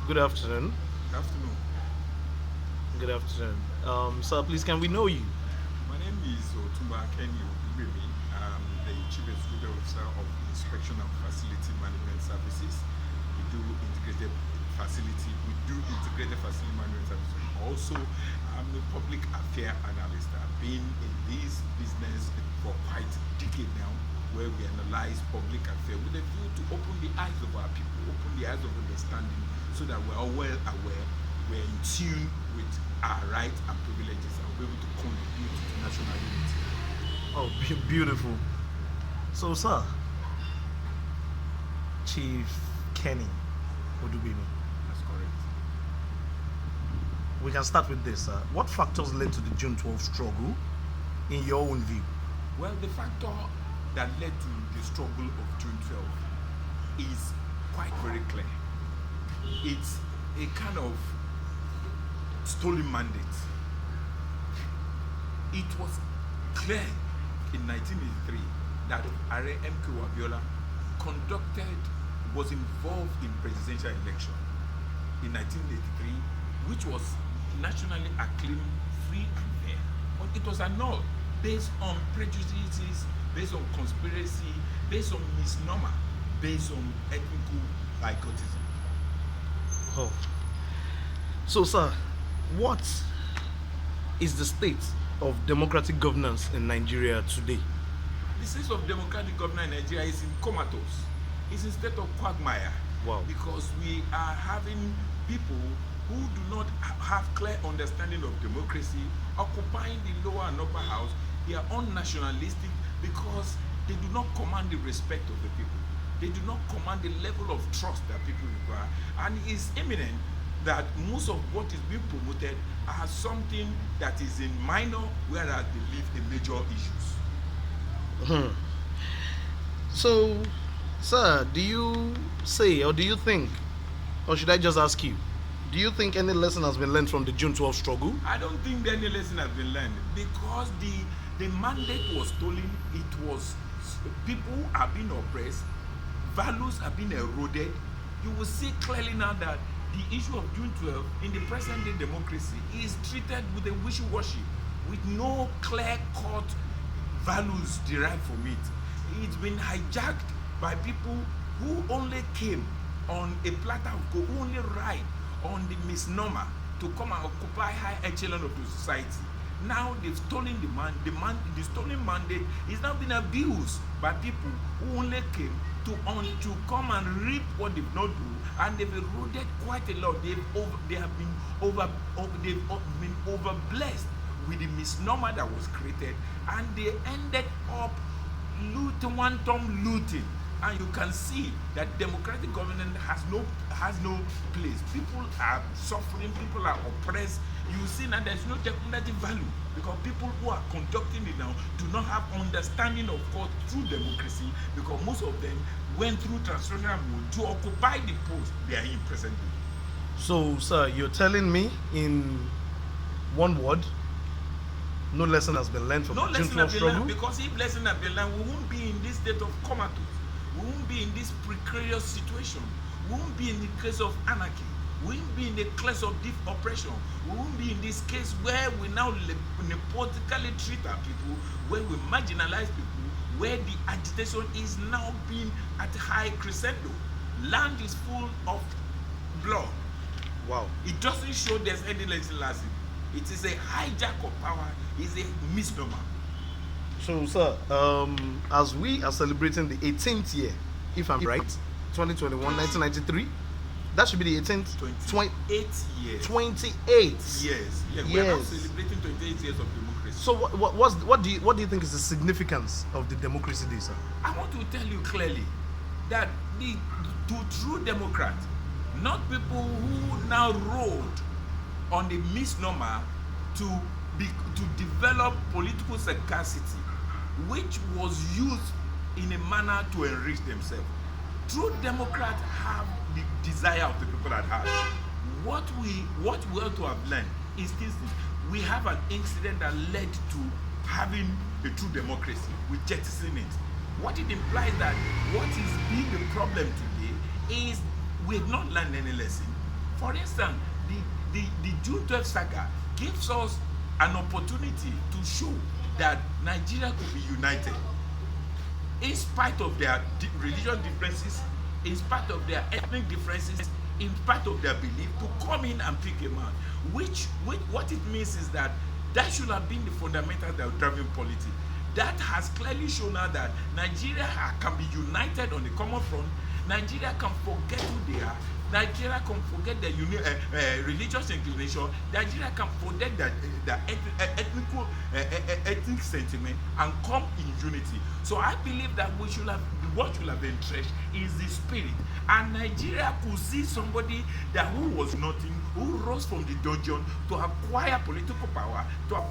Good afternoon. Afternoon. Good afternoon. Sir, please, can we know you? My name is Otumba Kenny Odubemi. I'm the Chief Executive Officer of Inspection and Facility Management Services. We do integrated facility management services. Also, I'm a public affairs analyst. I've been in this business for quite a decade now, where we analyze public affairs with a view to open the eyes of our people, open the eyes of understanding, so that we're all well aware, we're in tune with our rights and privileges, and we're able to contribute to national unity. Oh, beautiful. So, sir, Chief Kenny Odubimi, That's correct. we can start with this. What factors led to the June 12 struggle, in your own view? Well, the factor that led to the struggle of June 12 is quite very clear. It's a kind of stolen mandate. It was clear in 1983 that Are M.K. Abiola was involved in presidential election in 1983, which was nationally acclaimed, free and fair. But it was annulled based on prejudices, based on conspiracy, based on misnomer, based on ethnical bigotism. Oh. So, sir, what is the state of democratic governance in Nigeria today? The state of democratic governance in Nigeria is in comatose. It's in state of quagmire. Wow. Because we are having people who do not have clear understanding of democracy occupying the lower and upper house. They are unnationalistic because they do not command the respect of the people. They do not command the level of trust that people require. And it's imminent that most of what is being promoted are something that is in minor, whereas they live in major issues. So, sir, do you say, or do you think, or should I just ask you, do you think any lesson has been learned from the June 12 struggle? I don't think any lesson has been learned because the mandate was stolen. It was people are being oppressed, values are being eroded. You will see clearly now that the issue of June 12 in the present day democracy is treated with a wishy-washy, with no clear-cut values derived from it. It's been hijacked by people who only came on a platter of gold, who only ride on the misnomer to come and occupy high echelon of the society. Now they've stolen the stolen mandate is now being abused by people who only came to come and reap what they've not do, and they've eroded quite a lot. They have been over blessed with the misnomer that was created, and they ended up one-time looting. And you can see that democratic governance has no place. People are suffering, people are oppressed. You see now there's no democratic value because people who are conducting it now do not have understanding of what true democracy, because most of them went through transitional mode to occupy the post they are in presently. So, sir, you're telling me in one word, no lesson has been learned from No the lesson June has 12 been struggle? learned, because if lesson had been learned, we won't be in this state of comatose. We won't be in this precarious situation. We won't be in the case of anarchy. We won't be in the case of deep oppression. We won't be in this case where we now nepotically treat our people, where we marginalize people, where the agitation is now being at high crescendo. Land is full of blood. Wow. It doesn't show there's any legislation. It is a hijack of power. It's a misnomer. So, sir, as we are celebrating the 18th year, if I'm right, 2021, 1993, that should be the 18th, 28 years. 28 Yes. Yeah, we are now Yes. celebrating 28 years of democracy. So, what do you think is the significance of the Democracy Day, sir? I want to tell you clearly that the true Democrat, not people who now rode on the misnomer to develop political sagacity, which was used in a manner to enrich themselves. True Democrats have the desire of the people that have. What we ought to have learned is this: we have an incident that led to having a true democracy. We jettison it. What it implies that what is being the problem today is we have not learned any lesson For instance, the June 12 saga gives us an opportunity to show that Nigeria could be united in spite of their religious differences, in spite of their ethnic differences, in spite of their belief, to come in and pick a man. Which what it means is that that should have been the fundamental that driving politics. That has clearly shown us that Nigeria can be united on a common front. Nigeria can forget who they are. Nigeria can forget their religious inclination. Nigeria can forget their ethnic sentiment and come in unity. So I believe that what should have entrenched is the spirit. And Nigeria could see somebody who was nothing, who rose from the dungeon to acquire political power, to